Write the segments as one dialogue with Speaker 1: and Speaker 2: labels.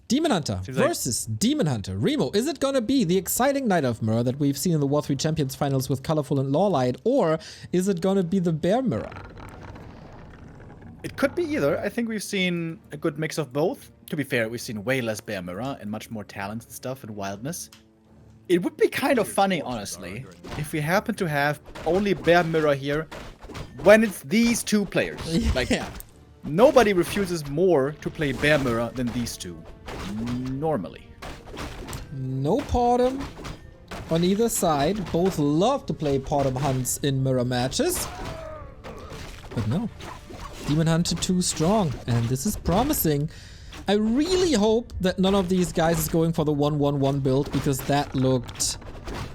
Speaker 1: Demon Hunter versus Demon Hunter. Remo, is it gonna be the exciting Knight of Mirror that we've seen in the War 3 Champions finals with Colorful and Lawlight, or is it gonna be the Bear Mirror?
Speaker 2: It could be either. I think we've seen a good mix of both. To be fair, we've seen way less Bear Mirror and much more talent and stuff and wildness. It would be kind of funny, honestly, if we happen to have only Bear Mirror here when it's these two players.
Speaker 1: Yeah.
Speaker 2: Like, nobody refuses more to play Bear Mirror than these two. Normally.
Speaker 1: No Potom on either side. Both love to play Potom hunts in mirror matches. But no. Demon Hunter too strong. And this is promising. I really hope that none of these guys is going for the 1-1-1 build, because that looked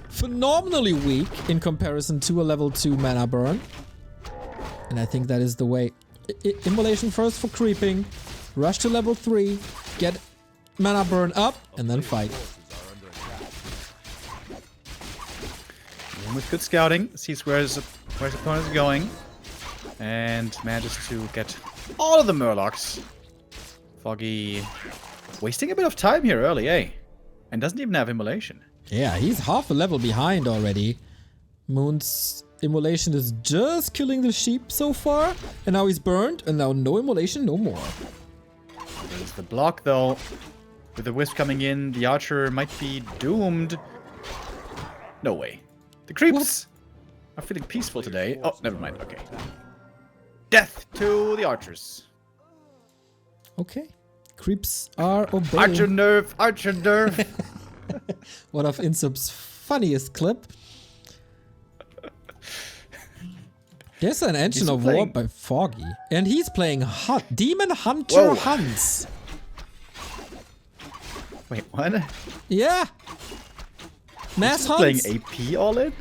Speaker 1: phenomenally weak in comparison to a level 2 mana burn. And I think that is the way. Immolation first for creeping, rush to level 3, get mana burn up, and then fight.
Speaker 2: And with good scouting, sees where his opponent is going, and manages to get all of the Murlocs. Foggy wasting a bit of time here early, eh? And doesn't even have Immolation.
Speaker 1: Yeah, he's half a level behind already. Moon's Immolation is just killing the sheep so far, and now he's burned, and now no Immolation, no more.
Speaker 2: There's the block, though. With the Wisp coming in, the Archer might be doomed. No way. The creeps are feeling peaceful today. Oh, never mind. Okay. Death to the Archers.
Speaker 1: Okay. Creeps are obeying.
Speaker 2: Archer nerf! Archer nerf!
Speaker 1: One of Insub's funniest clip. There's an Engine of War by Foggy. And he's playing Demon Hunter Hunts.
Speaker 2: Wait, what?
Speaker 1: Yeah. Mass Hunts.
Speaker 2: Playing AP all in?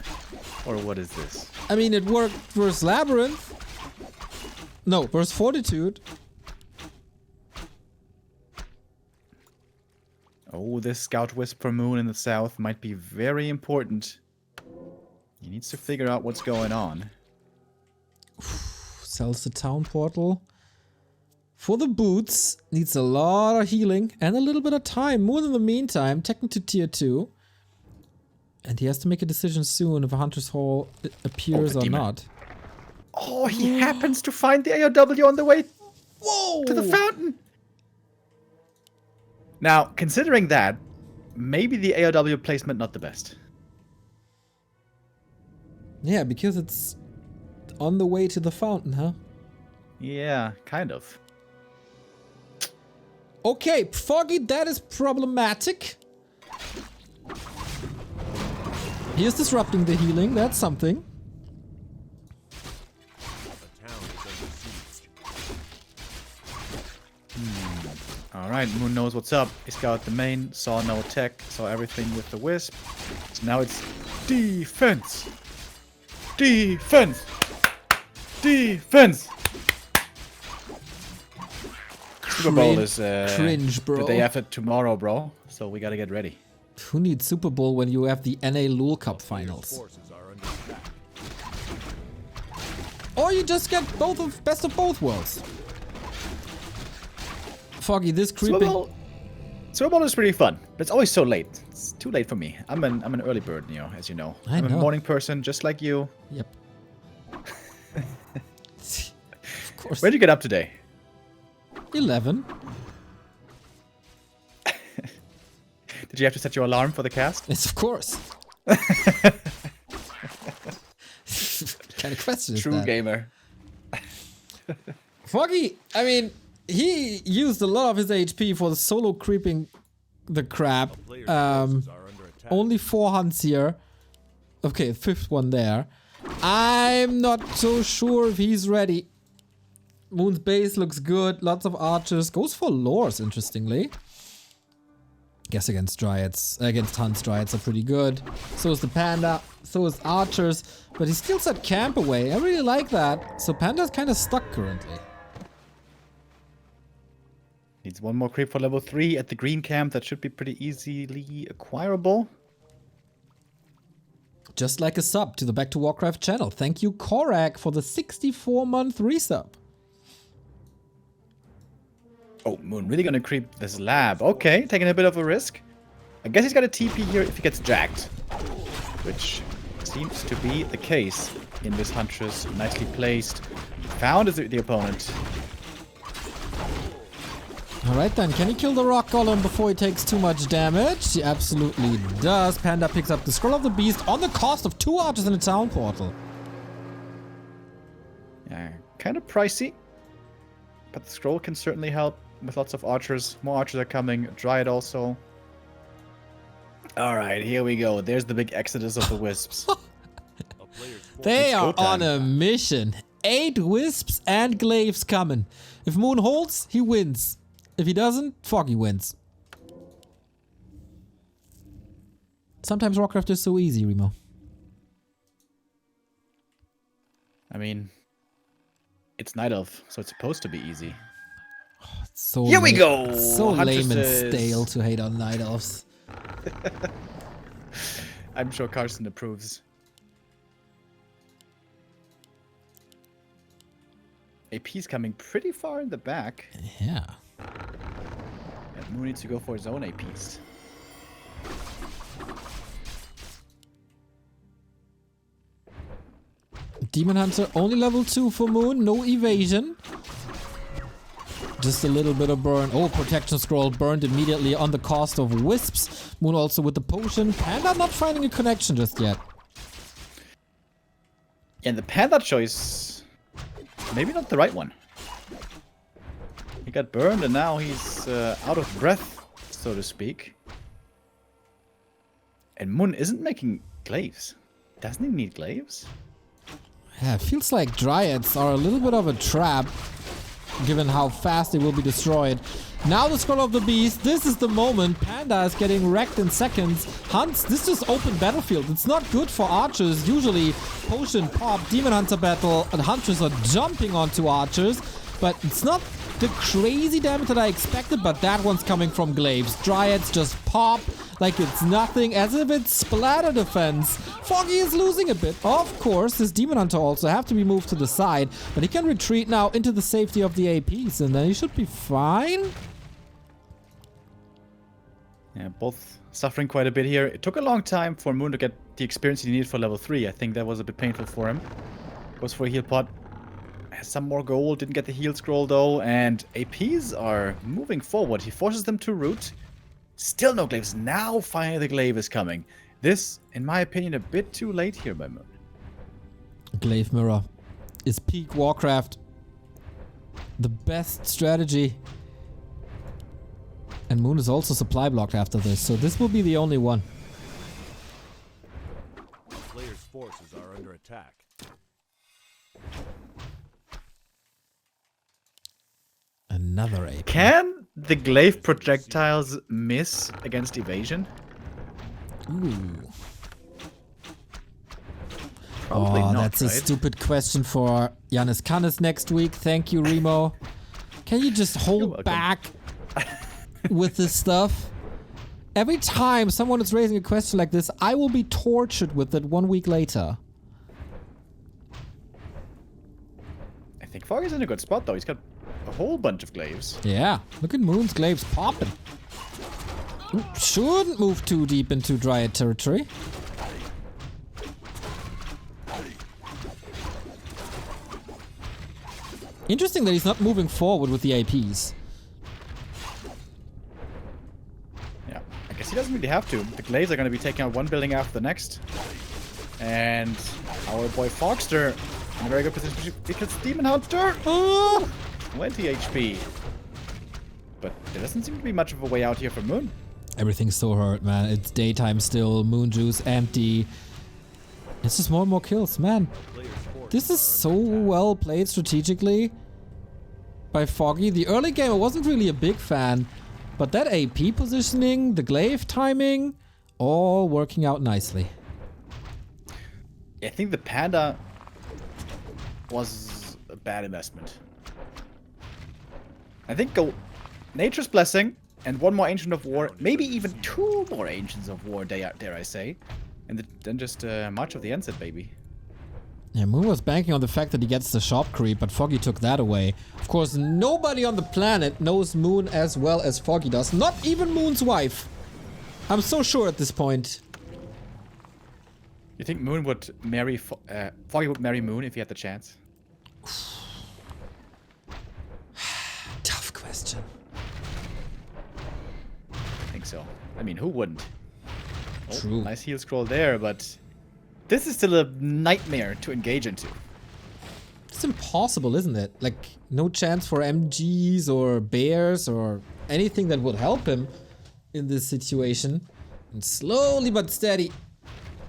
Speaker 2: Or what is this?
Speaker 1: I mean, it worked versus Labyrinth. No, versus Fortitude.
Speaker 2: Oh, this Scout Wisp for Moon in the south might be very important. He needs to figure out what's going on.
Speaker 1: Sells the town portal. For the boots, needs a lot of healing and a little bit of time. Moon in the meantime, taken to tier 2. And he has to make a decision soon if a Hunter's Hall appears or not.
Speaker 2: Oh, he happens to find the AOW on the way to the fountain. Now, considering that, maybe the AOW placement not the best.
Speaker 1: Yeah, because it's on the way to the fountain, huh?
Speaker 2: Yeah, kind of.
Speaker 1: Okay, Foggy, that is problematic. He is disrupting the healing, that's something.
Speaker 2: Alright, Moon knows what's up. He scouted the main, saw no tech, saw everything with the Wisp. So now it's defense! Defense! Defense! Super Bowl is
Speaker 1: cringe, bro.
Speaker 2: the day after tomorrow, bro. So we gotta get ready.
Speaker 1: Who needs Super Bowl when you have the NA Lul Cup finals? Or you just get best of both worlds. Foggy, this creeping.
Speaker 2: Super Bowl is pretty fun, but it's always so late. It's too late for me. I'm an early bird, as you know. I'm a morning person, just like you.
Speaker 1: Yep. Of course.
Speaker 2: Where'd you get up today?
Speaker 1: 11.
Speaker 2: Did you have to set your alarm for the cast?
Speaker 1: Yes, of course. What kind of question is that?
Speaker 2: True gamer.
Speaker 1: Foggy, I mean, he used a lot of his HP for the solo creeping the crap. Only 4 hunts here. Okay, 5th one there. I'm not so sure if he's ready. Moon's base looks good. Lots of archers. Goes for lores, interestingly. Guess against Dryads, against Hunts, Dryads are pretty good. So is the Panda, so is Archers, but he still set camp away. I really like that. So Panda's kind of stuck currently.
Speaker 2: Needs one more creep for level 3 at the green camp. That should be pretty easily acquirable.
Speaker 1: Just like a sub to the Back to Warcraft channel. Thank you, Korak, for the 64-month resub.
Speaker 2: Oh, Moon really gonna creep this lab. Okay, taking a bit of a risk. I guess he's got a TP here if he gets jacked. Which seems to be the case in this Huntress. Nicely placed. Found the opponent.
Speaker 1: Alright then, can he kill the rock golem before he takes too much damage? He absolutely does. Panda picks up the Scroll of the Beast on the cost of 2 archers in a town portal.
Speaker 2: Yeah, kind of pricey. But the scroll can certainly help with lots of archers. More archers are coming. Dryad also. Alright, here we go. There's the big exodus of the wisps.
Speaker 1: They are on a mission. 8 wisps and glaives coming. If Moon holds, he wins. If he doesn't, Foggy wins. Sometimes Warcraft is so easy, Remo.
Speaker 2: I mean, it's Night Elf, so it's supposed to be easy.
Speaker 1: So
Speaker 2: here we go!
Speaker 1: So lame and stale to hate on Night Elves.
Speaker 2: I'm sure Carson approves. AP's coming pretty far in the back.
Speaker 1: Yeah.
Speaker 2: And Moon needs to go for his own APs.
Speaker 1: Demon Hunter only level 2 for Moon, no evasion. Just a little bit of burn. Oh, protection scroll burned immediately on the cost of wisps. Moon also with the potion. Panda not finding a connection just yet.
Speaker 2: Yeah, and the Panda choice, maybe not the right one. He got burned and now he's out of breath, so to speak. And Moon isn't making glaives. Doesn't he need glaives?
Speaker 1: Yeah, it feels like Dryads are a little bit of a trap, given how fast they will be destroyed. Now the Scroll of the Beast, this is the moment. Panda is getting wrecked in seconds. Hunts, this is open battlefield. It's not good for archers. Usually, potion, pop, Demon Hunter battle, and Hunters are jumping onto archers. But it's not the crazy damage that I expected, but that one's coming from glaives. Dryads just pop like it's nothing, as if it's splatter defense. Foggy is losing a bit. Of course, his Demon Hunter also have to be moved to the side, but he can retreat now into the safety of the APs, and then he should be fine.
Speaker 2: Yeah, both suffering quite a bit here. It took a long time for Moon to get the experience he needed for level 3. I think that was a bit painful for him. Goes for a heal pot. Has some more gold, didn't get the heal scroll though, and APs are moving forward. He forces them to root. Still no glaives. Now finally the glaive is coming. This, in my opinion, a bit too late here by Moon.
Speaker 1: Glaive Mirror is peak Warcraft. The best strategy. And Moon is also supply blocked after this, so this will be the only one.
Speaker 3: The player's forces are under attack.
Speaker 1: Another AP.
Speaker 2: Can the glaive projectiles miss against evasion?
Speaker 1: Ooh.
Speaker 2: Probably not,
Speaker 1: that's a stupid question for Giannis Canis next week. Thank you, Remo. Can you just hold back with this stuff? Every time someone is raising a question like this, I will be tortured with it 1 week later.
Speaker 2: I think Foggy's in a good spot though. He's got a whole bunch of glaives.
Speaker 1: Yeah, look at Moon's glaives popping. Ooh, shouldn't move too deep into Dryad territory. Interesting that he's not moving forward with the APs.
Speaker 2: Yeah, I guess he doesn't really have to. The glaives are going to be taking out one building after the next. And our boy Fogster in a very good position because Demon Hunter! Oh! 20 HP. But there doesn't seem to be much of a way out here for Moon.
Speaker 1: Everything's so hurt, man. It's daytime still, Moon Juice empty. It's just more and more kills, man. This is so well played strategically by Foggy. The early game I wasn't really a big fan, but that AP positioning, the glaive timing, all working out nicely.
Speaker 2: I think the Panda was a bad investment. I think go Nature's Blessing and one more Ancient of War, maybe even 2 more Ancients of War, dare I say. And then just March of the Enset, baby.
Speaker 1: Yeah, Moon was banking on the fact that he gets the shop creep, but Foggy took that away. Of course, nobody on the planet knows Moon as well as Foggy does. Not even Moon's wife. I'm so sure at this point.
Speaker 2: You think Moon would marry... Foggy would marry Moon if he had the chance?
Speaker 1: Tough question.
Speaker 2: I think so. I mean, who wouldn't? Oh,
Speaker 1: True.
Speaker 2: Nice heel scroll there, but... This is still a nightmare to engage into.
Speaker 1: It's impossible, isn't it? Like, no chance for MGs or bears or anything that would help him in this situation. And slowly but steady,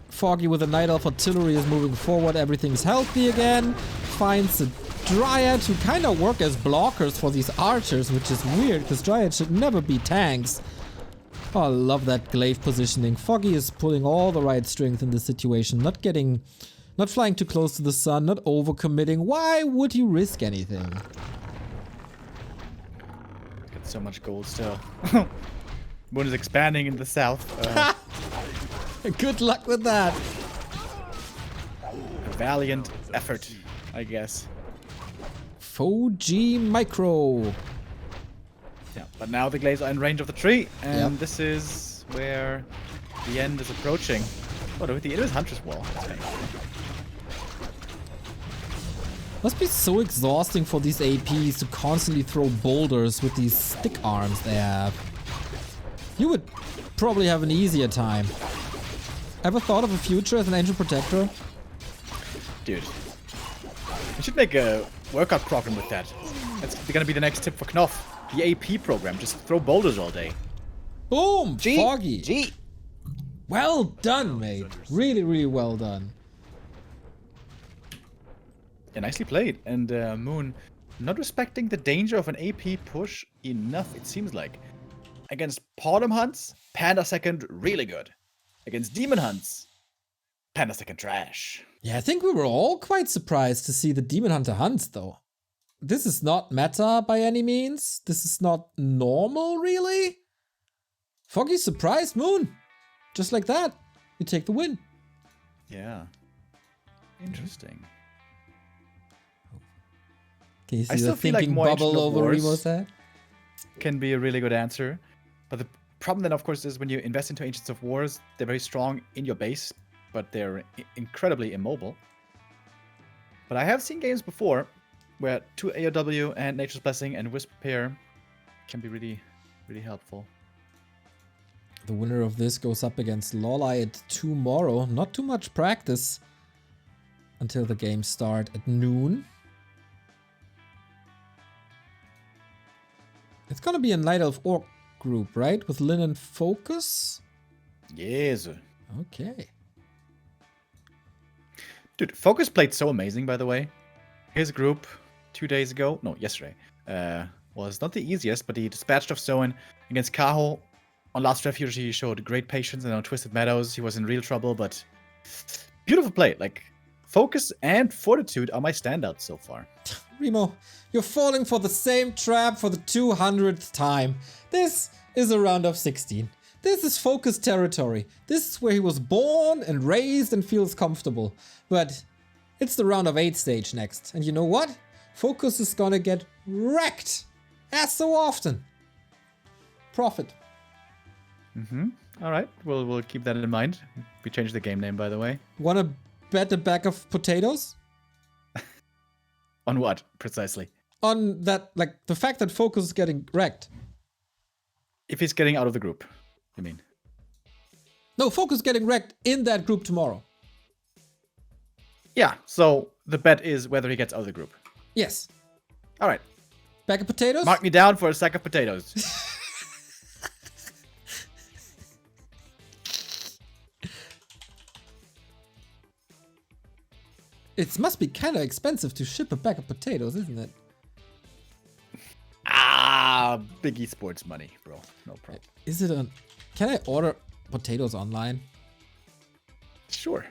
Speaker 1: Foggy with the Night Elf artillery is moving forward. Everything's healthy again. Finds a Dryad who kind of work as blockers for these archers, which is weird because Dryad should never be tanks. Oh, I love that glaive positioning. Foggy is pulling all the right strings in this situation. Not flying too close to the sun, not overcommitting. Why would you risk anything?
Speaker 2: Got so much gold still. Moon is expanding in the south.
Speaker 1: Good luck with that.
Speaker 2: A valiant effort, I guess.
Speaker 1: Foggy Micro.
Speaker 2: Yeah, but now the glaives are in range of the tree, and
Speaker 1: Yep.
Speaker 2: this is where the end is approaching. Oh, it is Hunter's Wall.
Speaker 1: Must be so exhausting for these APs to constantly throw boulders with these stick arms they have. You would probably have an easier time. Ever thought of a future as an Angel Protector?
Speaker 2: Dude, we should make a workout program with that. That's gonna be the next tip for Knopf. The AP program, just throw boulders all day.
Speaker 1: Boom! Foggy!
Speaker 2: G!
Speaker 1: Well done, mate. Really, really well done.
Speaker 2: Yeah, nicely played. And Moon not respecting the danger of an AP push enough, it seems like. Against Podom Hunts, Panda Second, really good. Against Demon Hunts, Panda Second trash.
Speaker 1: Yeah, I think we were all quite surprised to see the Demon Hunter hunts, though. This is not meta by any means. This is not normal, really. Foggy surprised Moon. Just like that. You take the win.
Speaker 2: Yeah. Interesting.
Speaker 1: Can you
Speaker 2: I
Speaker 1: see
Speaker 2: still
Speaker 1: the
Speaker 2: feel like
Speaker 1: thinking
Speaker 2: more
Speaker 1: bubble
Speaker 2: Ancient of
Speaker 1: over
Speaker 2: Wars
Speaker 1: Remo's head?
Speaker 2: can be a really good answer. But the problem then, of course, is when you invest into Ancients of Wars, they're very strong in your base, but they're incredibly immobile. But I have seen games before where 2 AOW and Nature's Blessing and Wisp pair can be really, really helpful.
Speaker 1: The winner of this goes up against Lawlight tomorrow. Not too much practice until the games start at noon. It's gonna be a Night Elf Orc group, right? With Lin and Focus?
Speaker 2: Yes.
Speaker 1: Okay.
Speaker 2: Dude, Focus played so amazing, by the way. His group 2 days ago, no, yesterday, was not the easiest, but he dispatched of Zoan against Kaho. On Last Refuge, he showed great patience, and on Twisted Meadows, he was in real trouble, but beautiful play. Like, Focus and Fortitude are my standouts so far.
Speaker 1: Remo, you're falling for the same trap for the 200th time. This is a round of 16. This is Focus territory. This is where he was born and raised and feels comfortable. But it's the round of 8 stage next. And you know what? Focus is gonna get wrecked. As so often. Profit.
Speaker 2: All right, we'll keep that in mind. We changed the game name, by the way.
Speaker 1: Wanna bet a bag of potatoes?
Speaker 2: On what, precisely?
Speaker 1: On that, like, the fact that Focus is getting wrecked.
Speaker 2: If he's getting out of the group, you mean?
Speaker 1: No, Focus is getting wrecked in that group tomorrow.
Speaker 2: Yeah, so the bet is whether he gets out of the group.
Speaker 1: Yes.
Speaker 2: All right.
Speaker 1: Bag of potatoes?
Speaker 2: Mark me down for a sack of potatoes.
Speaker 1: It must be kind of expensive to ship a bag of potatoes, isn't it?
Speaker 2: Big esports money, bro. No problem.
Speaker 1: Is it on... Can I order potatoes online?
Speaker 2: Sure.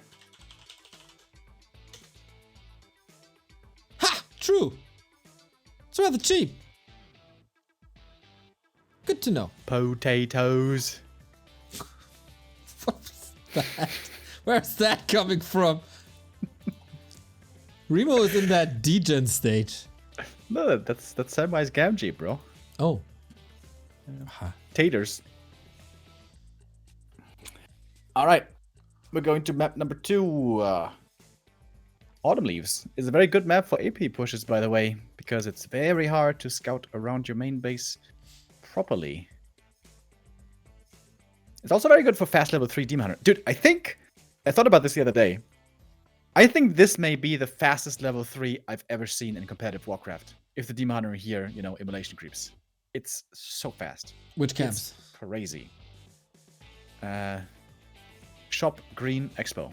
Speaker 1: Ha! True! It's rather cheap. Good to know.
Speaker 2: Potatoes.
Speaker 1: What's that? Where's that coming from? Remo is in that degen stage.
Speaker 2: No, that's Samwise Gamgee, bro.
Speaker 1: Oh.
Speaker 2: Taters. All right, we're going to map number 2. Autumn Leaves is a very good map for AP pushes, by the way, because it's very hard to scout around your main base properly. It's also very good for fast level 3 Demon Hunter. Dude, I thought about this the other day. I think this may be the fastest level 3 I've ever seen in competitive Warcraft. If the Demon Hunter here, immolation creeps. It's so fast.
Speaker 1: Which camps?
Speaker 2: It's crazy. Shop Green Expo.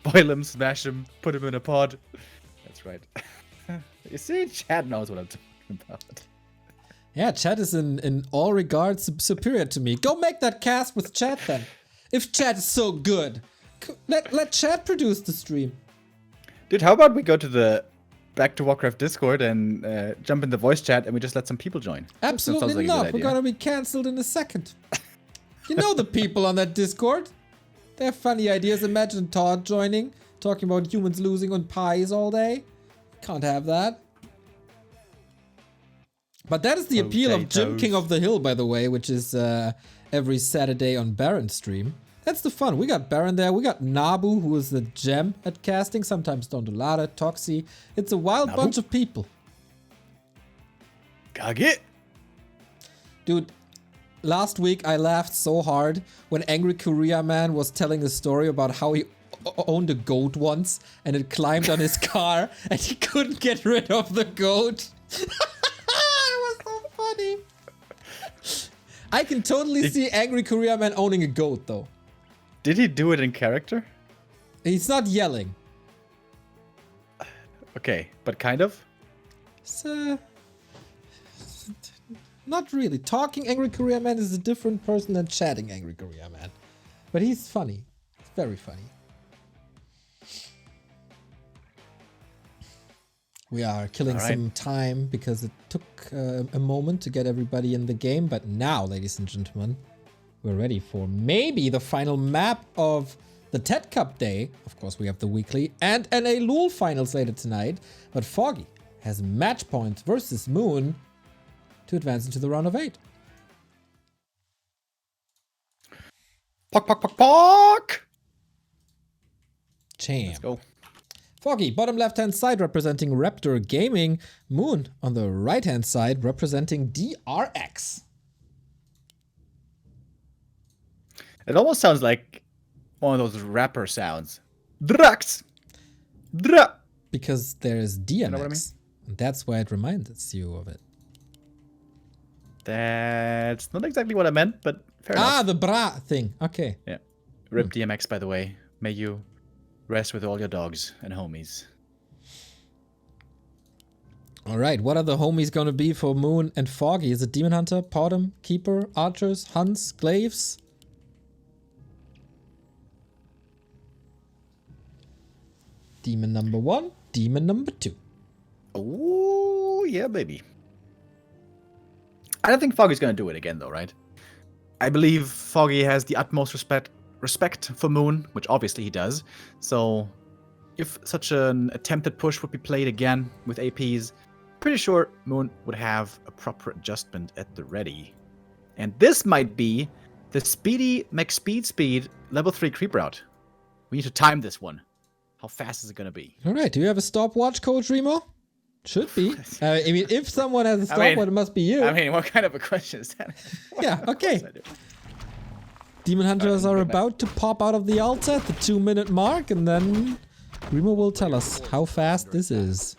Speaker 2: Boil him, smash him, put him in a pod. That's right. You see, Chad knows what I'm talking about.
Speaker 1: Yeah, Chad is in all regards superior to me. Go make that cast with Chad then. If Chad is so good, let Chad produce the stream.
Speaker 2: Dude, how about we go to the Back to Warcraft Discord and jump in the voice chat and we just let some people join?
Speaker 1: Absolutely not. We're gonna be cancelled in a second. You know the people on that Discord. They have funny ideas. Imagine Todd joining, talking about humans losing on pies all day. Can't have that. But that is the appeal of Jim King of the Hill, by the way, which is every Saturday on Baron stream. That's the fun. We got Baron there. We got Nabu, who is the gem at casting. Sometimes Dondolada, Toxie. It's a wild bunch of people.
Speaker 2: Kage!
Speaker 1: Dude, last week I laughed so hard when Angry Korea Man was telling a story about how he owned a goat once and it climbed on his car and he couldn't get rid of the goat. It was so funny. I can totally see Angry Korea Man owning a goat though.
Speaker 2: Did he do it in character?
Speaker 1: He's not yelling.
Speaker 2: Okay, but kind of?
Speaker 1: So, not really. Talking Angry Korea Man is a different person than chatting Angry Korea Man. But he's funny. He's very funny. We are killing some time because it took a moment to get everybody in the game. But now, ladies and gentlemen, we're ready for maybe the final map of the TeD Cup day. Of course, we have the weekly and NA LoL finals later tonight. But Foggy has match points versus Moon to advance into the round of 8.
Speaker 2: Pock, pock, pock, pock!
Speaker 1: Cham.
Speaker 2: Let's go.
Speaker 1: Foggy, bottom left-hand side representing Raptor Gaming. Moon on the right-hand side representing DRX.
Speaker 2: It almost sounds like one of those rapper sounds. Drax! Dra!
Speaker 1: Because there's DMX.
Speaker 2: You know what I mean?
Speaker 1: And that's why it reminds you of it.
Speaker 2: That's not exactly what I meant, but fair enough.
Speaker 1: The bra thing. Okay.
Speaker 2: Yeah. Rip DMX, by the way. May you rest with all your dogs and homies.
Speaker 1: All right. What are the homies going to be for Moon and Foggy? Is it Demon Hunter, Podem, Keeper, Archers, Hunts, Glaives? Demon number 1, Demon number 2.
Speaker 2: Oh, yeah, baby. I don't think Foggy's going to do it again, though, right? I believe Foggy has the utmost respect for Moon, which obviously he does. So, if such an attempted push would be played again with APs, pretty sure Moon would have a proper adjustment at the ready. And this might be the speedy McSpeed level 3 creep route. We need to time this one. How fast is it going to be?
Speaker 1: All right. Do you have a stopwatch, Coach Remo? Should be. I mean, if someone has a stopwatch, it must be you.
Speaker 2: I mean, what kind of a question is that?
Speaker 1: Yeah, okay. Demon Hunters are about to pop out of the altar at the 2-minute mark, and then Remo will tell us how fast this is.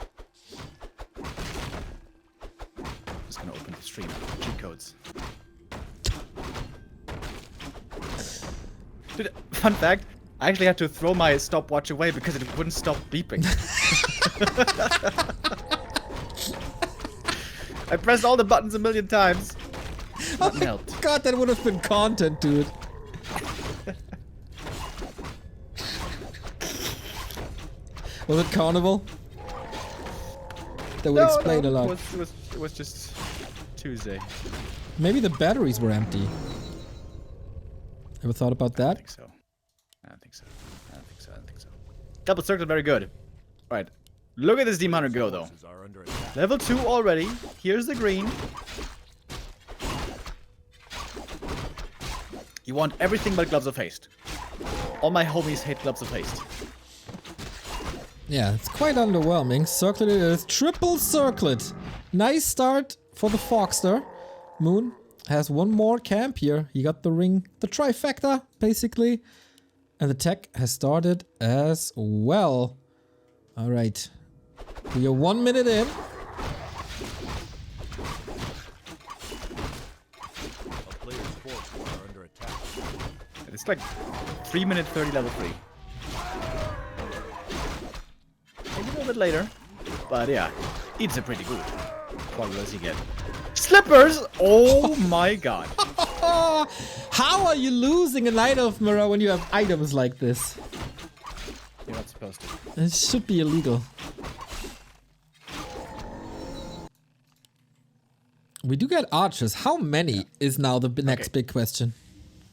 Speaker 2: Just gonna open the stream. Cheat codes. Dude, fun fact, I actually had to throw my stopwatch away because it wouldn't stop beeping. I pressed all the buttons a million times.
Speaker 1: Oh my god, that would have been content, dude. Was it Carnival? That would explain a lot.
Speaker 2: It was just Tuesday.
Speaker 1: Maybe the batteries were empty. Ever thought about
Speaker 2: I don't
Speaker 1: that?
Speaker 2: think so. I don't think so. I don't think so. I don't think so. Double circle, very good. Right. Look at this Demon Hunter go, though.
Speaker 3: Forces are under attack.
Speaker 2: Level 2 already. Here's the green. You want everything but Gloves of Haste. All my homies hate Gloves of Haste.
Speaker 1: Yeah, it's quite underwhelming. Circlet it is. Triple circlet. Nice start for the Fogster. Moon has one more camp here. He got the ring, the trifecta, basically. And the tech has started as well. Alright. We are 1 minute in.
Speaker 3: A player's forces are under attack.
Speaker 2: It's like 3 minute 30 level 3. Maybe a little bit later. But yeah, it's a pretty good. What does he get? Slippers! Oh my god.
Speaker 1: How are you losing a Night of Mirror when you have items like this?
Speaker 2: You're not supposed to.
Speaker 1: It should be illegal. We do get archers. How many is now the next big question?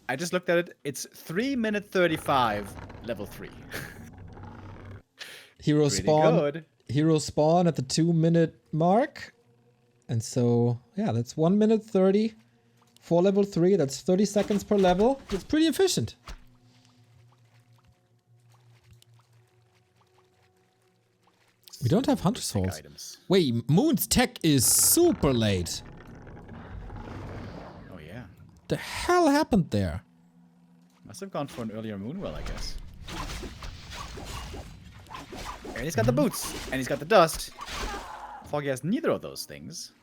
Speaker 2: I just looked at it. It's 3 minute 35 level 3.
Speaker 1: Hero
Speaker 2: Pretty
Speaker 1: spawn.
Speaker 2: good.
Speaker 1: Hero spawn at the 2 minute mark. And so, yeah, that's 1 minute 30 for level 3. That's 30 seconds per level. It's pretty efficient. We don't have Hunter's Souls.
Speaker 2: Items.
Speaker 1: Wait, Moon's tech is super late.
Speaker 2: Oh yeah.
Speaker 1: The hell happened there?
Speaker 2: Must have gone for an earlier Moonwell, I guess. And he's got the boots. And he's got the dust. Foggy has neither of those things.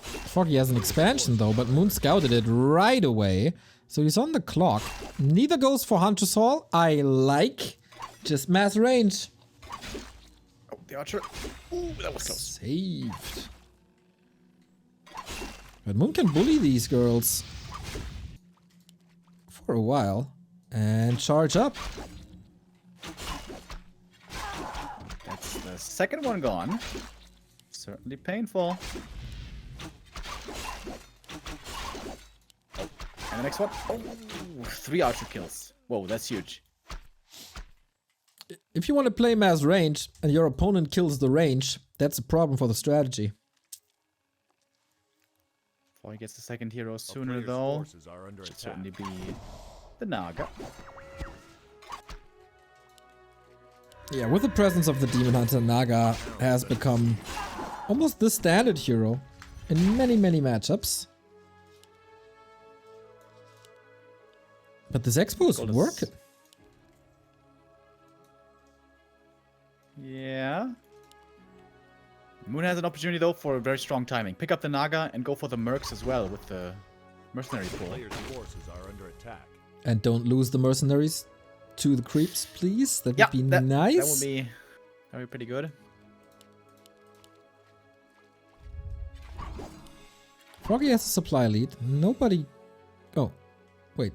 Speaker 1: Foggy has an expansion though, but Moon scouted it right away. So he's on the clock. Neither goes for Hunter's Hall. I like. Just mass range.
Speaker 2: Oh, the archer. Ooh, that was close.
Speaker 1: Saved. But Moon can bully these girls. For a while. And charge up.
Speaker 2: That's the second one gone. Certainly painful. And the next one. Oh, 3 archer kills. Whoa, that's huge.
Speaker 1: If you want to play mass range and your opponent kills the range, that's a problem for the strategy.
Speaker 2: Before he gets the second hero
Speaker 3: A
Speaker 2: sooner,
Speaker 3: player's
Speaker 2: though.
Speaker 3: forces are under
Speaker 2: Should
Speaker 3: attack.
Speaker 2: certainly be the Naga.
Speaker 1: Yeah, with the presence of the Demon Hunter, Naga has become almost the standard hero in many, many matchups. But this expo is
Speaker 2: Goal is-
Speaker 1: working.
Speaker 2: Yeah. Moon has an opportunity, though, for very strong timing. Pick up the Naga and go for the Mercs as well with the mercenary pool.
Speaker 3: Player's forces are under attack.
Speaker 1: And don't lose the mercenaries to the creeps, please. That
Speaker 2: Yeah,
Speaker 1: would be
Speaker 2: that
Speaker 1: nice.
Speaker 2: would be pretty good.
Speaker 1: Foggy has a supply lead. Nobody... Oh, wait.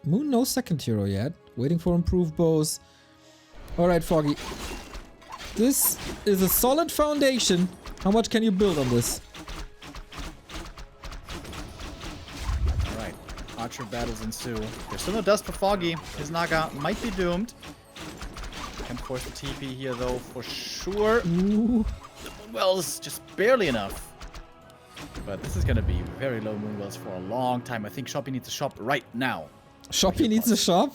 Speaker 1: Moon no second hero yet. Waiting for improved bows. Alright, Foggy. This is a solid foundation. How much can you build on this?
Speaker 2: Alright. Archer battles ensue. There's still no dust for Foggy. His Naga might be doomed. Can force the TP here, though, for sure.
Speaker 1: Ooh.
Speaker 2: Moonwells just barely enough. But this is going to be very low Moonwells for a long time. I think Shoppy needs a shop right now.
Speaker 1: Shoppy needs a shop?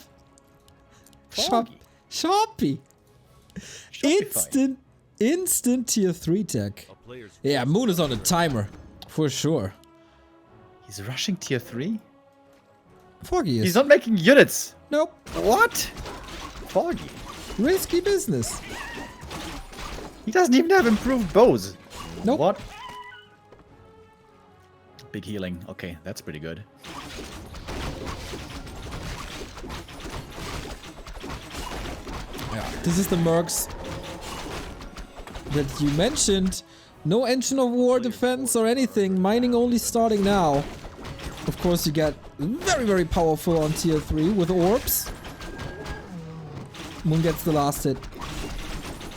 Speaker 2: Foggy.
Speaker 1: Shoppy!
Speaker 2: Shopify.
Speaker 1: Instant tier 3 tech.
Speaker 3: A player's
Speaker 1: Yeah,
Speaker 3: forces
Speaker 1: Moon is
Speaker 3: are
Speaker 1: on a
Speaker 3: under
Speaker 1: timer. For sure.
Speaker 2: He's rushing tier 3?
Speaker 1: Foggy is.
Speaker 2: He's not making units.
Speaker 1: Nope.
Speaker 2: What? Foggy.
Speaker 1: Risky business.
Speaker 2: He doesn't even have improved bows.
Speaker 1: Nope.
Speaker 2: What? Big healing. Okay, that's pretty good.
Speaker 1: Yeah. This is the mercs that you mentioned. No engine of war defense or anything. Mining only starting now. Of course, you get very, very powerful on tier 3 with orbs. Moon gets the last hit.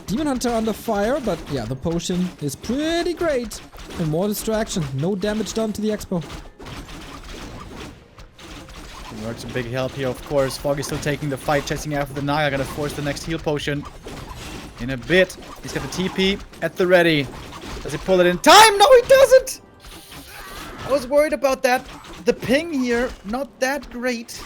Speaker 1: Demon Hunter under fire, but yeah, the potion is pretty great. And more distraction. No damage done to the Expo.
Speaker 2: Works a big help here, of course. Foggy's still taking the fight, chasing after the Naga. Gonna force the next heal potion. In a bit. He's got the TP at the ready. Does he pull it in time? No, he doesn't! I was worried about that. The ping here, not that great.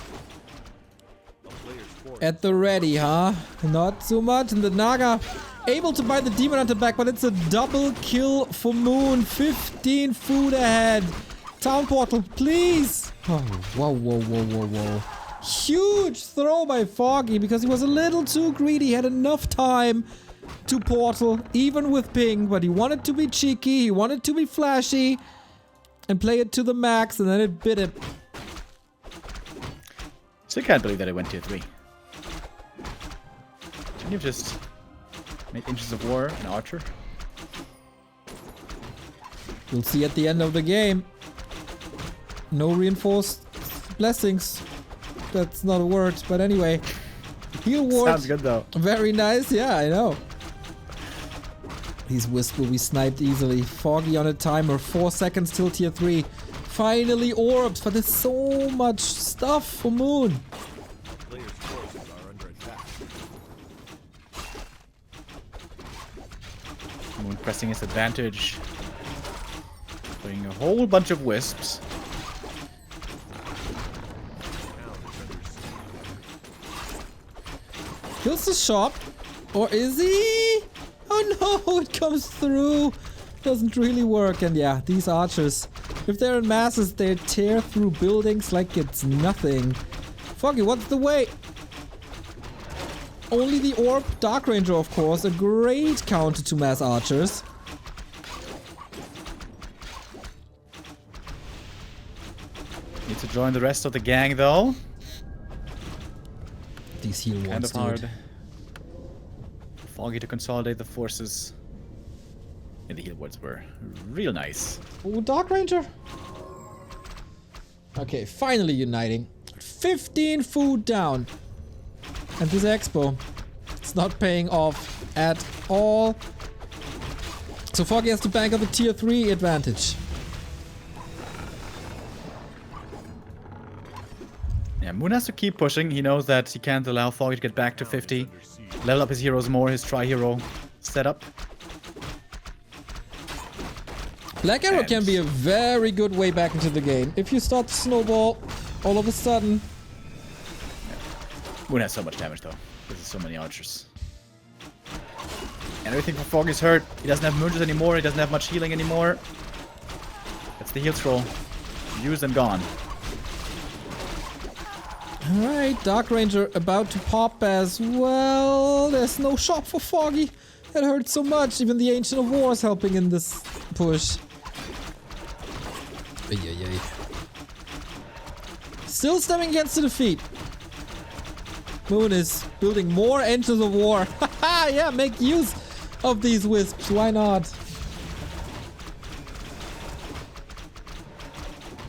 Speaker 1: At the ready, huh? Not so much. And the Naga able to buy the Demon Hunter back, but it's a double kill for Moon. 15 food ahead. Town portal, please. Oh, whoa, whoa, whoa, whoa, whoa. Huge throw by Foggy because he was a little too greedy. He had enough time to portal, even with ping, but he wanted to be cheeky. He wanted to be flashy and play it to the max, and then it bit him.
Speaker 2: Still can't believe that it went tier 3. Shouldn't you have just made Inches of War an archer?
Speaker 1: You'll see at the end of the game. No reinforced blessings. That's not a word, but anyway. Heal ward.
Speaker 2: Sounds good though.
Speaker 1: Very nice, yeah, I know. These wisps will be sniped easily. Foggy on a timer, 4 seconds till tier 3. Finally orbs, but there's so much stuff for Moon.
Speaker 3: Players' forces are under attack.
Speaker 2: Moon pressing his advantage. Putting a whole bunch of wisps.
Speaker 1: Kills the shop. Or is he? Oh no, it comes through. Doesn't really work. And yeah, these archers, if they're in masses, they tear through buildings like it's nothing. Foggy, what's the way? Only the orb. Dark Ranger, of course. A great counter to mass archers.
Speaker 2: Need to join the rest of the gang though.
Speaker 1: These heal
Speaker 2: Kind
Speaker 1: ones,
Speaker 2: of hard.
Speaker 1: dude.
Speaker 2: Foggy to consolidate the forces. And the heal wards were real nice.
Speaker 1: Oh, Dark Ranger. Okay, finally uniting. 15 food down. And this Expo, it's not paying off at all. So Foggy has to bank on the tier 3 advantage.
Speaker 2: Yeah, Moon has to keep pushing. He knows that he can't allow Foggy to get back to 50. Level up his heroes more, his tri-hero setup.
Speaker 1: Black Arrow can be a very good way back into the game. If you start to snowball, all of a sudden...
Speaker 2: Moon has so much damage though. There's so many archers. And everything for Foggy's hurt. He doesn't have Moonges anymore. He doesn't have much healing anymore. That's the heal scroll. Used and gone.
Speaker 1: Alright, Dark Ranger about to pop as well. There's no shop for Foggy. That hurts so much. Even the Ancient of War is helping in this push. Ay, ay, ay. Still stemming against the defeat. Moon is building more Ancients of War. Haha, yeah, make use of these wisps. Why not?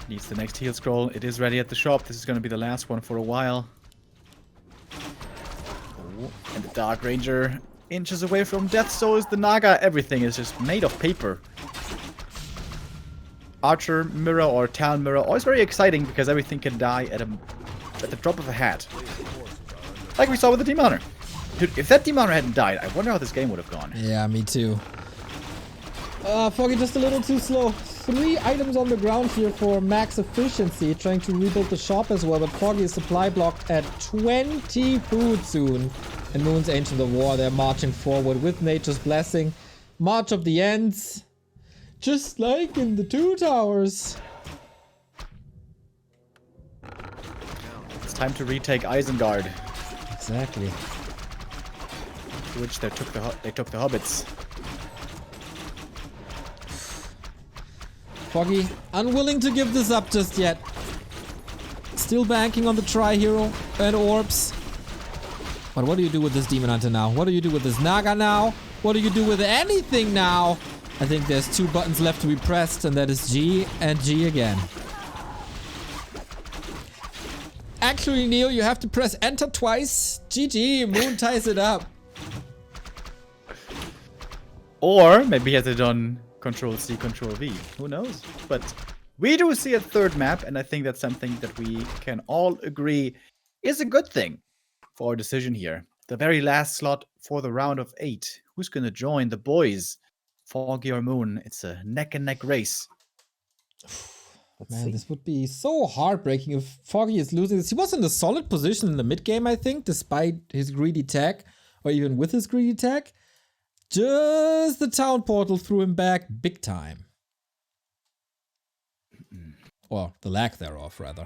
Speaker 2: Needs the next heal scroll. It is ready at the shop. This is going to be the last one for a while. Oh, and the Dark Ranger inches away from death. So is the Naga. Everything is just made of paper. Archer mirror or Talon mirror. Always very exciting because everything can die at the drop of a hat. Like we saw with the Demon Hunter. Dude, if that Demon Hunter hadn't died, I wonder how this game would have gone.
Speaker 1: Yeah, me too. Foggy just a little too slow. 3 items on the ground here for max efficiency. Trying to rebuild the shop as well, but Foggy is supply blocked at 20 food soon. And Moon's Ancient of War, they're marching forward with Nature's Blessing. March of the Ends. Just like in the 2 towers.
Speaker 2: It's time to retake Isengard.
Speaker 1: Exactly.
Speaker 2: To which they took the hobbits.
Speaker 1: Foggy, unwilling to give this up just yet. Still banking on the Tri-Hero and Orbs. But what do you do with this Demon Hunter now? What do you do with this Naga now? What do you do with anything now? I think there's 2 buttons left to be pressed, and that is G and G again. Actually, Neo, you have to press enter twice. GG, Moon ties it up.
Speaker 2: Or maybe he has it on Control-C, Control-V. Who knows? But we do see a third map, and I think that's something that we can all agree is a good thing for our decision here. The very last slot for the round of 8. Who's going to join the boys? Foggy or Moon? It's a neck-and-neck race.
Speaker 1: Man, this would be so heartbreaking if Foggy is losing this. He was in a solid position in the mid game, I think, despite his greedy tech, or even with his greedy tech. Just the town portal threw him back big time. Or the lack thereof, rather.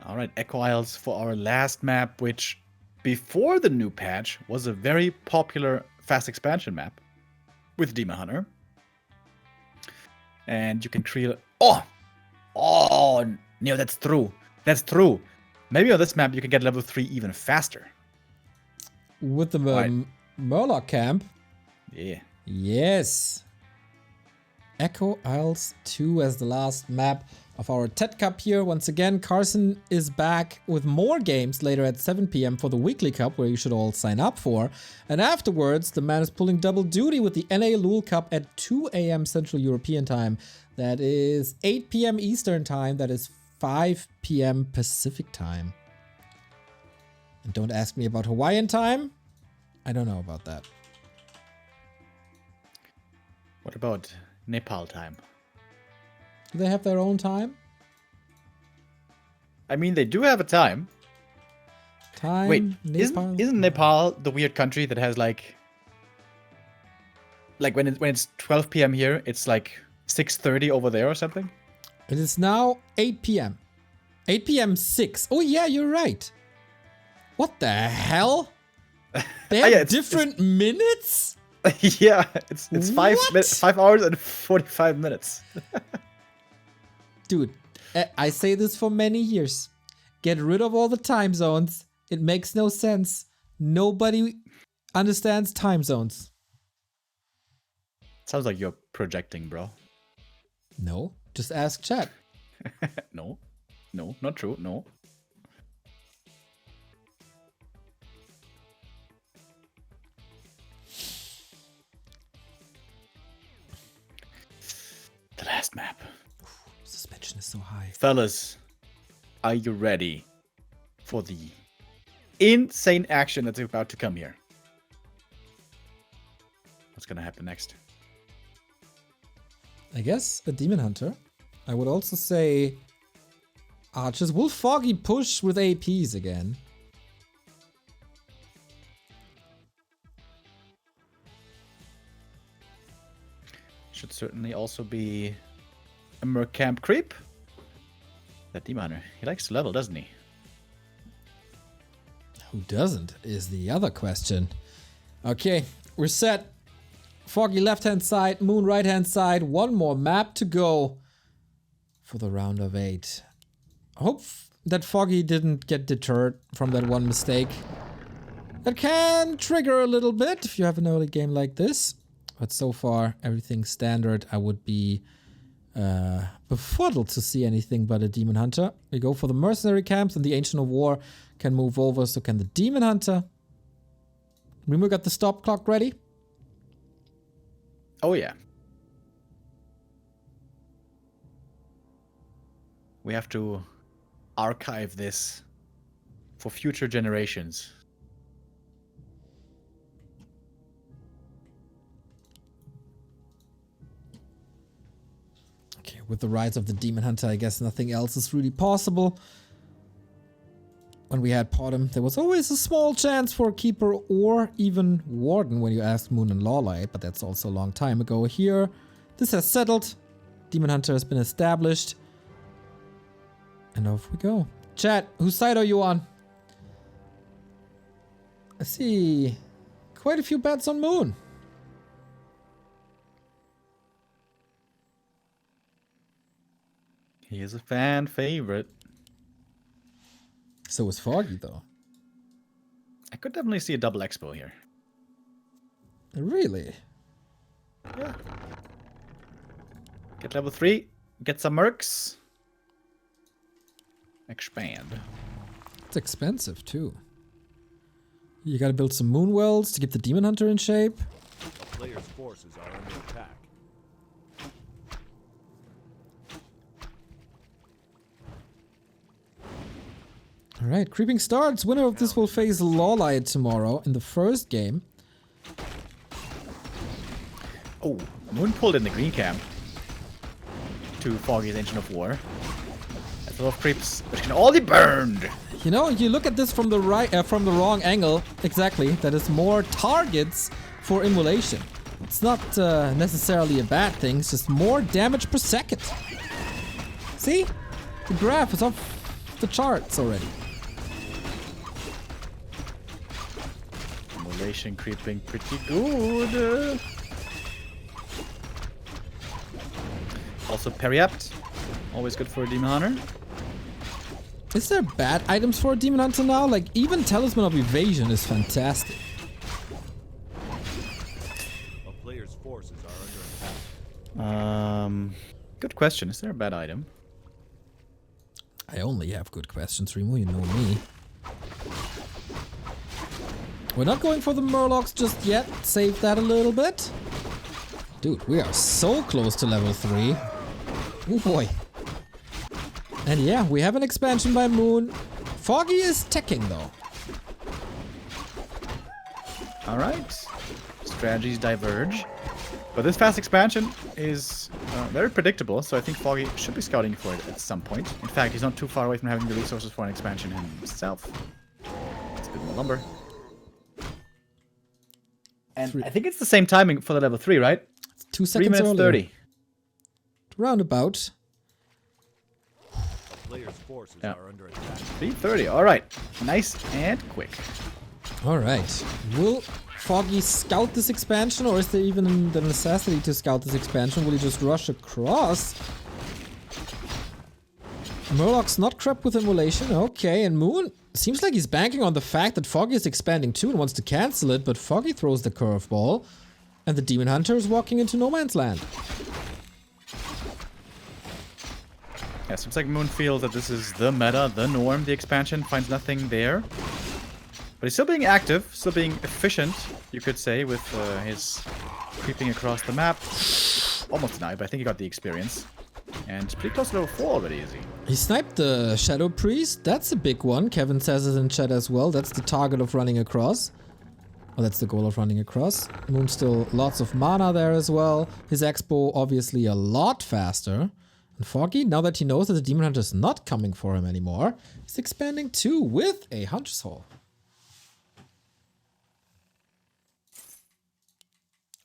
Speaker 2: Alright, Echo Isles for our last map, which before the new patch was a very popular fast expansion map with Demon Hunter. And you can create... Oh! No, that's true. That's true. Maybe on this map you can get level 3 even faster.
Speaker 1: With the Murloc camp?
Speaker 2: Yeah.
Speaker 1: Yes. Echo Isles 2 as the last map of our TED Cup here. Once again, Carson is back with more games later at 7 p.m. for the Weekly Cup, where you should all sign up for. And afterwards, the man is pulling double duty with the NA Lul Cup at 2 a.m. Central European Time. That is 8 p.m. Eastern Time. That is 5 p.m. Pacific Time. And don't ask me about Hawaiian time. I don't know about that.
Speaker 2: What about Nepal time?
Speaker 1: Do they have their own time?
Speaker 2: I mean, they do have a time.
Speaker 1: Time?
Speaker 2: Wait,
Speaker 1: Nepal?
Speaker 2: isn't Nepal the weird country that has like when it's 12 p.m. here, it's like 6:30 over there or something?
Speaker 1: It is now 8 p.m. 8 p.m. 6. Oh yeah, you're right. What the hell? They have different minutes?
Speaker 2: Yeah, it's 5 hours and 45 minutes.
Speaker 1: Dude, I say this for many years. Get rid of all the time zones. It makes no sense. Nobody understands time zones.
Speaker 2: Sounds like you're projecting, bro.
Speaker 1: No, just ask chat.
Speaker 2: No, not true, no. The last map.
Speaker 1: Suspension is so high.
Speaker 2: Fellas, are you ready for the insane action that's about to come here? What's gonna happen next?
Speaker 1: I guess a Demon Hunter. I would also say archers. Will Foggy push with APs again?
Speaker 2: Should certainly also be a Merc Camp creep. That Demon Hunter, he likes to level, doesn't he?
Speaker 1: Who doesn't is the other question. Okay, we're set. Foggy left-hand side, Moon right-hand side. One more map to go for the round of 8. I hope that Foggy didn't get deterred from that one mistake. That can trigger a little bit if you have an early game like this. But so far, everything's standard. I would be befuddled to see anything but a Demon Hunter. We go for the mercenary camps, and the Ancient of War can move over. So can the Demon Hunter. Remo got the stop clock ready?
Speaker 2: Oh yeah. We have to archive this for future generations.
Speaker 1: Okay, with the rise of the Demon Hunter, I guess nothing else is really possible. When we had Potom, there was always a small chance for a Keeper or even Warden when you asked Moon and Lawlight, but that's also a long time ago. Here, this has settled. Demon Hunter has been established. And off we go. Chat, whose side are you on? I see quite a few bets on Moon.
Speaker 2: He is a fan favorite.
Speaker 1: So is Foggy, though.
Speaker 2: I could definitely see a double expo here.
Speaker 1: Really?
Speaker 2: Yeah. Get level 3, get some mercs. Expand.
Speaker 1: It's expensive, too. You gotta build some moon wells to keep the Demon Hunter in shape.
Speaker 3: A player's forces are under attack.
Speaker 1: Alright, creeping starts. Winner of this will face Lawlight tomorrow in the first game.
Speaker 2: Oh, Moon pulled in the green camp to Foggy's Engine of War. That's a lot of creeps, which can all be burned.
Speaker 1: You know, you look at this from the from the wrong angle. Exactly. That is more targets for immolation. It's not necessarily a bad thing. It's just more damage per second. See? The graph is off the charts already.
Speaker 2: Immolation creeping pretty good. Also Periapt, always good for a Demon Hunter.
Speaker 1: Is there bad items for a Demon Hunter now? Like, even Talisman of Evasion is fantastic.
Speaker 3: A player's forces are under attack.
Speaker 2: Good question. Is there a bad item?
Speaker 1: I only have good questions, Remo, you know me. We're not going for the Murlocs just yet. Save that a little bit. Dude, we are so close to level 3. Oh boy. And yeah, we have an expansion by Moon. Foggy is teching though.
Speaker 2: Alright. Strategies diverge. But this fast expansion is very predictable, so I think Foggy should be scouting for it at some point. In fact, he's not too far away from having the resources for an expansion himself. It's a bit more lumber. And I think it's the same timing for the level 3, right?
Speaker 1: It's 2
Speaker 2: 3
Speaker 1: seconds
Speaker 2: minutes
Speaker 1: earlier.
Speaker 2: 30.
Speaker 1: Roundabout.
Speaker 3: Player's forces
Speaker 2: Yeah.
Speaker 3: are under attack.
Speaker 2: 3:30. Alright. Nice and quick.
Speaker 1: Alright. Will Foggy scout this expansion, or is there even the necessity to scout this expansion? Will he just rush across? Murloc's not crap with immolation. Okay, and Moon seems like he's banking on the fact that Foggy is expanding too and wants to cancel it, but Foggy throws the curveball, and the Demon Hunter is walking into no man's land.
Speaker 2: Yeah, seems like Moon feels that this is the meta, the norm, the expansion, finds nothing there. But he's still being active, still being efficient, you could say, with his creeping across the map. Almost denied, but I think he got the experience. And he's pretty close to level 4 already, is he?
Speaker 1: He sniped the Shadow Priest. That's a big one. Kevin says it in chat as well. That's the target of running across. Oh, that's the goal of running across. Moon still lots of mana there as well. His Expo obviously a lot faster. And Foggy, now that he knows that the Demon Hunter is not coming for him anymore, is expanding too with a Hunter's Hole.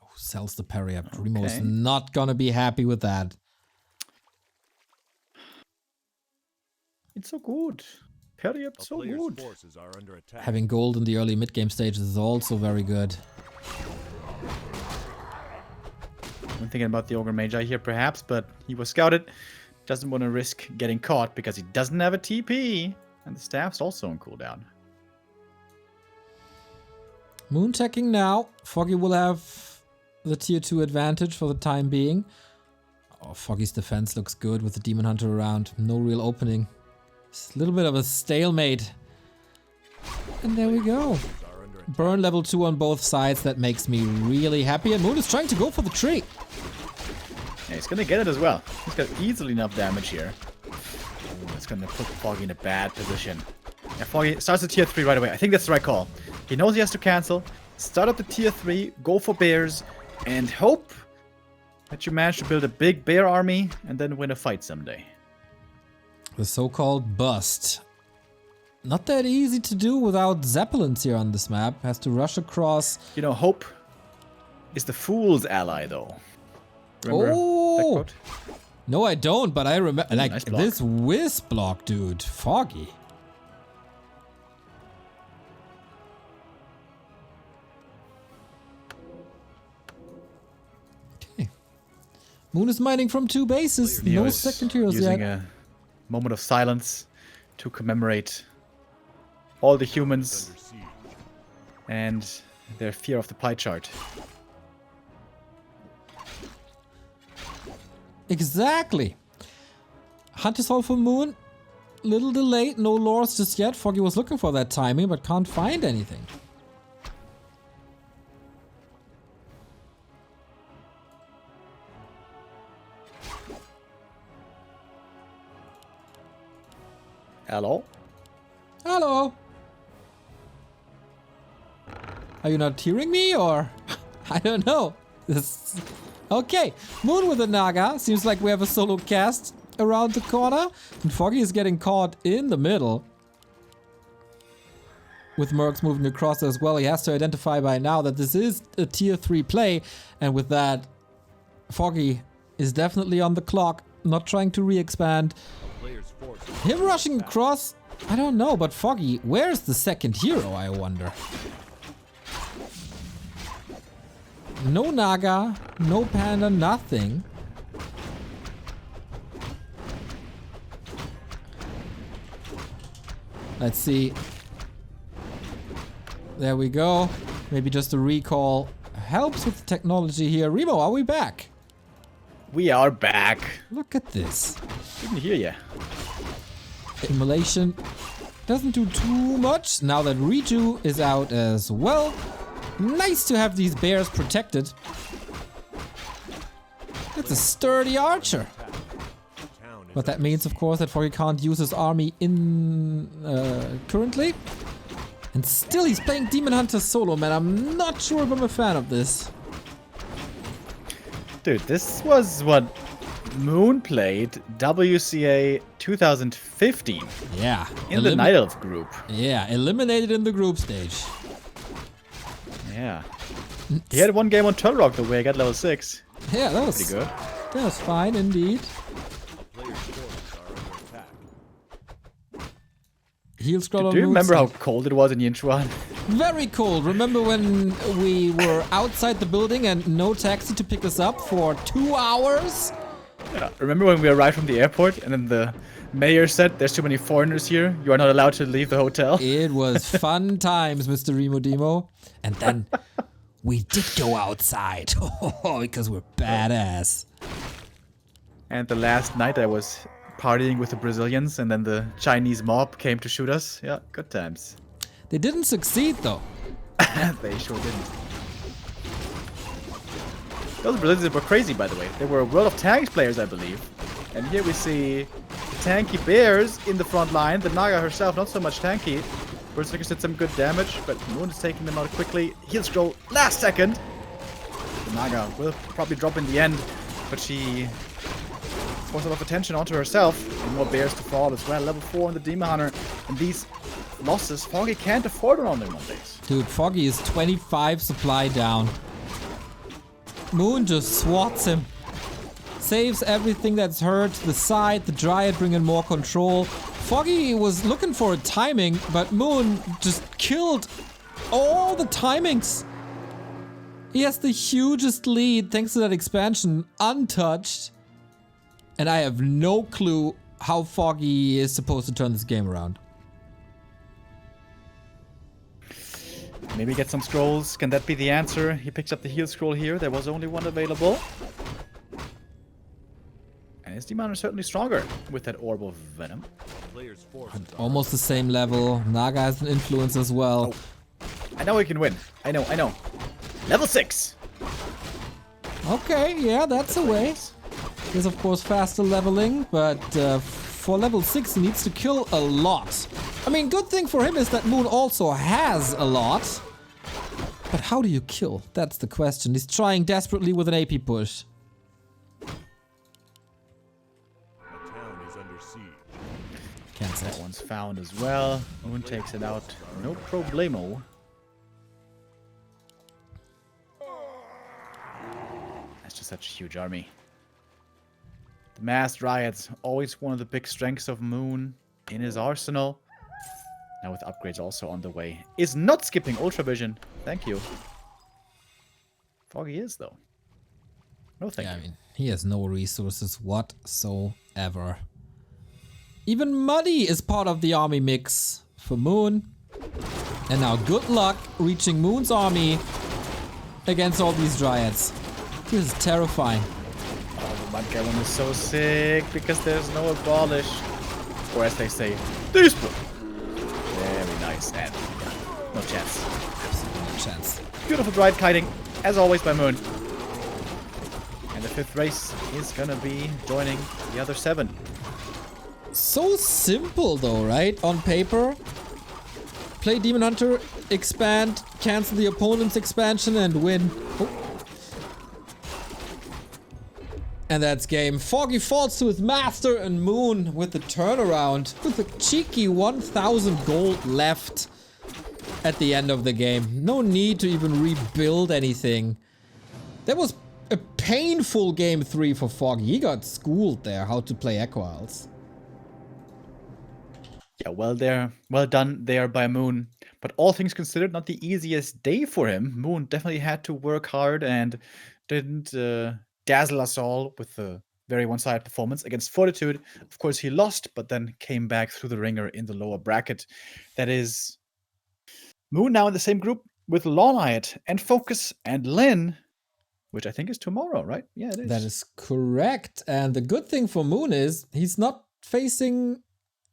Speaker 1: Oh, sells the parry up. Remo's
Speaker 2: Okay.
Speaker 1: not gonna be happy with that.
Speaker 2: It's so good. Periapt,
Speaker 3: A
Speaker 2: so
Speaker 3: player's
Speaker 2: good.
Speaker 3: forces are under attack.
Speaker 1: Having gold in the early mid-game stages is also very good.
Speaker 2: I'm thinking about the Ogre Magi here, perhaps, but he was scouted. Doesn't want to risk getting caught because he doesn't have a TP. And the staff's also on cooldown.
Speaker 1: Moon teching now. Foggy will have the tier 2 advantage for the time being. Oh, Foggy's defense looks good with the Demon Hunter around. No real opening. It's a little bit of a stalemate. And there we go.
Speaker 3: Are under attack.
Speaker 1: Burn level 2 on both sides. That makes me really happy. And Moon is trying to go for the tree.
Speaker 2: Yeah, he's gonna get it as well. He's got easily enough damage here. Ooh, that's gonna put Foggy in a bad position. Yeah, Foggy starts the tier 3 right away. I think that's the right call. He knows he has to cancel. Start up the tier 3, go for bears, and hope that you manage to build a big bear army and then win a fight someday.
Speaker 1: The so-called bust. Not that easy to do without Zeppelins here on this map. Has to rush across.
Speaker 2: You know, hope is the fool's ally, though. Remember that
Speaker 1: Oh!
Speaker 2: quote?
Speaker 1: No, I don't, but I remember, like,
Speaker 2: nice block.
Speaker 1: this whiz block, dude. Foggy. Okay. Moon is mining from 2 bases.
Speaker 2: Neo
Speaker 1: No
Speaker 2: is
Speaker 1: second heroes
Speaker 2: using
Speaker 1: yet.
Speaker 2: a moment of silence to commemorate all the humans
Speaker 3: Under siege.
Speaker 2: and their fear of the pie chart.
Speaker 1: Exactly. Hunter's Hall for Moon. Little delayed, no lores just yet. Foggy was looking for that timing, but can't find anything.
Speaker 2: Hello?
Speaker 1: Hello. Are you not hearing me, or? I don't know. Okay, Moon with the Naga. Seems like we have a solo cast around the corner. And Foggy is getting caught in the middle. With Mercs moving across as well, he has to identify by now that this is a tier 3 play. And with that, Foggy is definitely on the clock, not trying to re-expand. Him rushing across, I don't know, but Foggy, where's the second hero, I wonder? No Naga, no Panda, nothing. Let's see. There we go. Maybe just a recall helps with the technology here. Remo, are we back?
Speaker 2: We are back.
Speaker 1: Look at this.
Speaker 2: Didn't hear ya.
Speaker 1: Immolation doesn't do too much now that Riju is out as well. Nice to have these bears protected. That's a sturdy archer. But that means, of course, that Foggy can't use his army in currently. And still he's playing Demon Hunter solo, man. I'm not sure if I'm a fan of this.
Speaker 2: Dude, this was what Moon played WCA 2015.
Speaker 1: Yeah.
Speaker 2: In the Night Elf group.
Speaker 1: Yeah, eliminated in the group stage.
Speaker 2: Yeah. He had one game on Turtle Rock the way I got level 6.
Speaker 1: Yeah, that was
Speaker 2: pretty good.
Speaker 1: That was fine indeed. Heel scroll on
Speaker 2: Do you remember how
Speaker 1: moves.
Speaker 2: cold it was in Yinchuan?
Speaker 1: Very cold. Remember when we were outside the building and no taxi to pick us up for 2 hours?
Speaker 2: Yeah. Remember when we arrived from the airport and then the mayor said, "There's too many foreigners here. You are not allowed to leave the hotel."
Speaker 1: It was fun times, Mr. Remo Demo. And then we did go outside because we're badass.
Speaker 2: And the last night I was partying with the Brazilians and then the Chinese mob came to shoot us. Yeah, good times.
Speaker 1: They didn't succeed though.
Speaker 2: They sure didn't. Those Brazilians were crazy, by the way. They were World of Tanks players, I believe. And here we see tanky bears in the front line. The Naga herself, not so much tanky. Berserkers did some good damage, but Moon is taking them out quickly. Heel scroll last second. The Naga will probably drop in the end, but she forced a lot of attention onto herself. And more bears to fall as well. Level 4 on the Demon Hunter. And these losses, Foggy can't afford on only 1 days.
Speaker 1: Dude, Foggy is 25 supply down. Moon just swats him. Saves everything that's hurt. The side, the Dryad bring in more control. Foggy was looking for a timing, but Moon just killed all the timings. He has the hugest lead thanks to that expansion, untouched. And I have no clue how Foggy is supposed to turn this game around.
Speaker 2: Maybe get some scrolls. Can that be the answer? He picks up the heal scroll here. There was only one available. And his Demon is certainly stronger with that Orb of Venom.
Speaker 1: Almost the same level. Naga has an influence as well.
Speaker 2: Oh. I know he can win. I know. Level 6!
Speaker 1: Okay, yeah, that's a way. There's of course faster leveling, but for level 6 he needs to kill a lot. I mean, good thing for him is that Moon also has a lot. But how do you kill? That's the question. He's trying desperately with an AP push. Cancel.
Speaker 2: That one's found as well. Moon takes it out. No problemo. That's just such a huge army. The masked Dryads, always one of the big strengths of Moon in his arsenal. Now with upgrades also on the way. Is not skipping Ultra Vision. Thank you. Foggy is though. No thank you.
Speaker 1: I mean, he has no resources whatsoever. Even Muddy is part of the army mix for Moon. And now good luck reaching Moon's army against all these Dryads. This is terrifying.
Speaker 2: Oh, the Mudgallon is so sick because there's no abolish. Or as they say, Dispo. Very nice. And no chance.
Speaker 1: Absolutely no chance.
Speaker 2: Beautiful Dryad kiting, as always by Moon. And the 5th race is gonna be joining the other 7.
Speaker 1: So simple though, right? On paper. Play Demon Hunter, expand, cancel the opponent's expansion and win. Oh. And that's game. Foggy falls to his master and Moon with the turnaround. With a cheeky 1000 gold left at the end of the game. No need to even rebuild anything. That was a painful game 3 for Foggy. He got schooled there how to play Equiles.
Speaker 2: Yeah, well done there by Moon. But all things considered, not the easiest day for him. Moon definitely had to work hard and didn't dazzle us all with a very one-sided performance against Fortitude. Of course, he lost, but then came back through the ringer in the lower bracket. That is Moon now in the same group with Lawlight and Focus and Lin, which I think is tomorrow, right? Yeah, it is.
Speaker 1: That is correct. And the good thing for Moon is he's not facing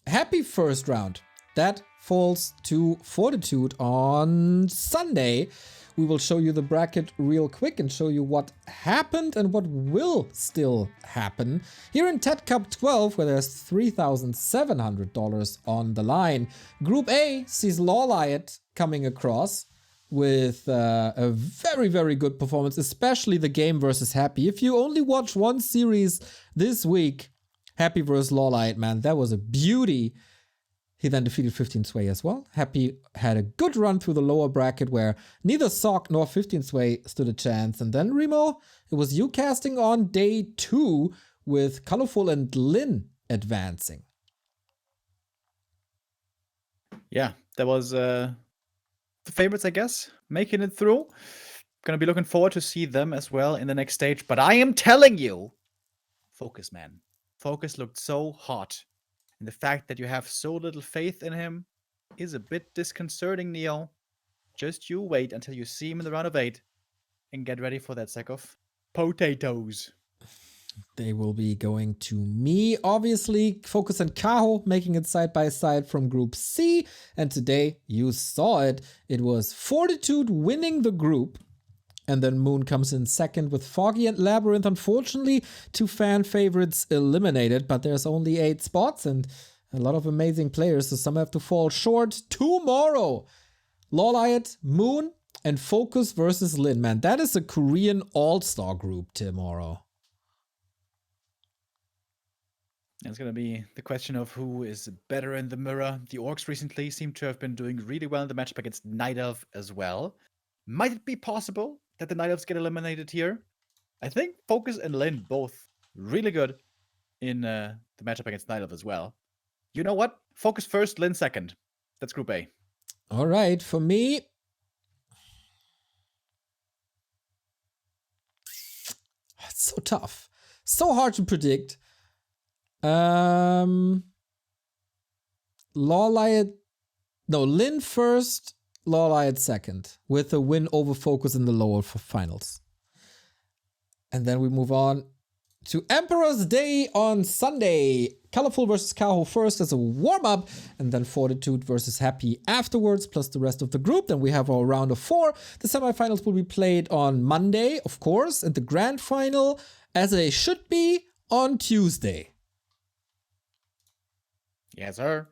Speaker 1: Happy first round. That falls to Fortitude on Sunday. We will show you the bracket real quick and show you what happened and what will still happen. Here in TeD Cup 12, where there's $3,700 on the line. Group A sees Lawlight coming across with a very, very good performance, especially the game versus Happy. If you only watch one series this week, Happy versus Lawlight, man, that was a beauty. He then defeated 15 Sway as well. Happy had a good run through the lower bracket where neither Sock nor 15 Sway stood a chance. And then Remo, it was you casting on day 2 with Colorful and Lin advancing.
Speaker 2: Yeah, that was the favorites, I guess, making it through. Gonna be looking forward to see them as well in the next stage. But I am telling you, Focus, man. Focus looked so hot. And the fact that you have so little faith in him is a bit disconcerting, Neo. Just you wait until you see him in the round of 8 and get ready for that sack of potatoes.
Speaker 1: They will be going to me, obviously. Focus and Kaho making it side by side from Group C. And today, you saw it. It was Fortitude winning the group. And then Moon comes in second with Foggy and Labyrinth. Unfortunately, 2 fan favorites eliminated, but there's only 8 spots and a lot of amazing players, so some have to fall short. Tomorrow, Lawlight, Moon, and Focus versus Lin. Man, that is a Korean all-star group tomorrow.
Speaker 2: It's going to be the question of who is better in the mirror. The Orcs recently seem to have been doing really well in the matchup against Night Elf as well. Might it be possible that the Night Elves get eliminated here? I think Focus and Lin both really good in the matchup against Night Elf as well. You know what? Focus first, Lin second. That's Group A.
Speaker 1: All right, for me, it's so tough. So hard to predict. Lawlight, no, Lin first, Lawlight second, with a win over Focus in the lower finals. And then we move on to Emperor's Day on Sunday. Colorful versus Kaho first as a warm-up, and then Fortitude versus Happy afterwards, plus the rest of the group. Then we have our round of 4. The semifinals will be played on Monday, of course, and the grand final, as they should be, on Tuesday.
Speaker 2: Yes, sir.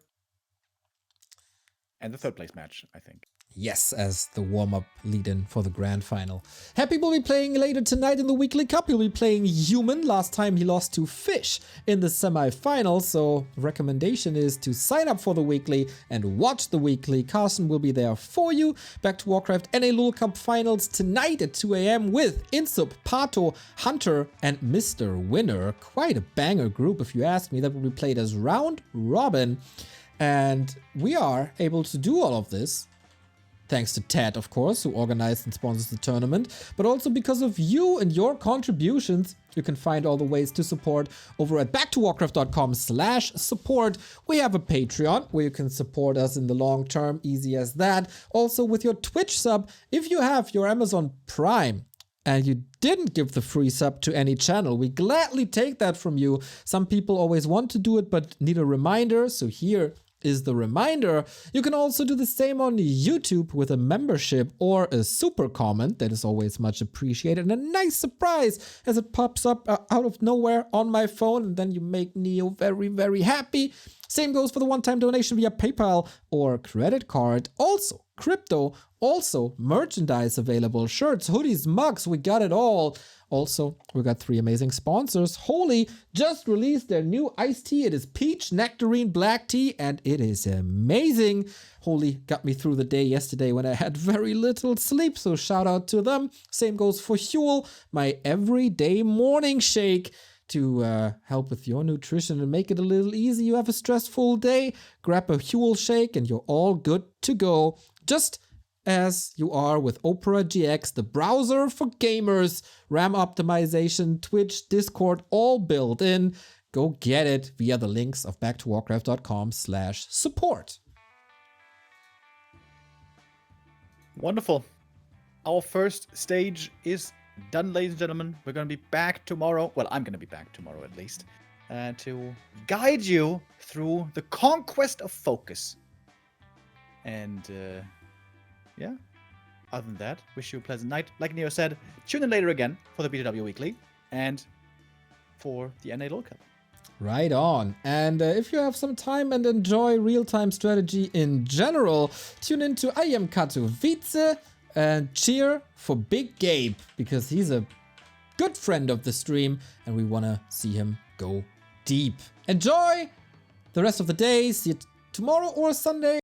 Speaker 2: And the third place match, I think.
Speaker 1: Yes, as the warm-up lead-in for the grand final. Happy will be playing later tonight in the Weekly Cup. He'll be playing Human. Last time he lost to Fish in the semifinals, so recommendation is to sign up for the Weekly and watch the Weekly. Carson will be there for you. Back to Warcraft NA Lul Cup finals tonight at 2 a.m. with Insup, Pato, Hunter, and Mr. Winner. Quite a banger group, if you ask me. That will be played as round robin. And we are able to do all of this thanks to TeD, of course, who organized and sponsors the tournament, but also because of you and your contributions. You can find all the ways to support over at backtowarcraft.com/support. We have a Patreon where you can support us in the long term, easy as that. Also with your Twitch sub, if you have your Amazon Prime and you didn't give the free sub to any channel, we gladly take that from you. Some people always want to do it but need a reminder, so here is the reminder. You can also do the same on YouTube with a membership or a super comment. That is always much appreciated, and a nice surprise as it pops up out of nowhere on my phone, and then you make Neo very, very happy. Same goes for the one-time donation via PayPal or credit card. Also, crypto, also merchandise available, shirts, hoodies, mugs, we got it all. Also, we got 3 amazing sponsors. Holy just released their new iced tea. It is peach nectarine black tea, and it is amazing. Holy got me through the day yesterday when I had very little sleep, so shout out to them. Same goes for Huel, my everyday morning shake to help with your nutrition and make it a little easy. You have a stressful day, grab a Huel shake and you're all good to go. Just as you are with Opera GX, the browser for gamers, RAM optimization, Twitch, Discord, all built in. Go get it via the links of backtowarcraft.com/support.
Speaker 2: Wonderful. Our first stage is done, ladies and gentlemen. We're going to be back tomorrow. Well, I'm going to be back tomorrow at least. To guide you through the conquest of focus. And yeah, other than that, wish you a pleasant night. Like Neo said, tune in later again for the BTW Weekly and for the NA LoL Cup.
Speaker 1: Right on. And if you have some time and enjoy real-time strategy in general, tune into I Am Katowice and cheer for Big Gabe, because he's a good friend of the stream and we want to see him go deep. Enjoy the rest of the day. See you tomorrow or Sunday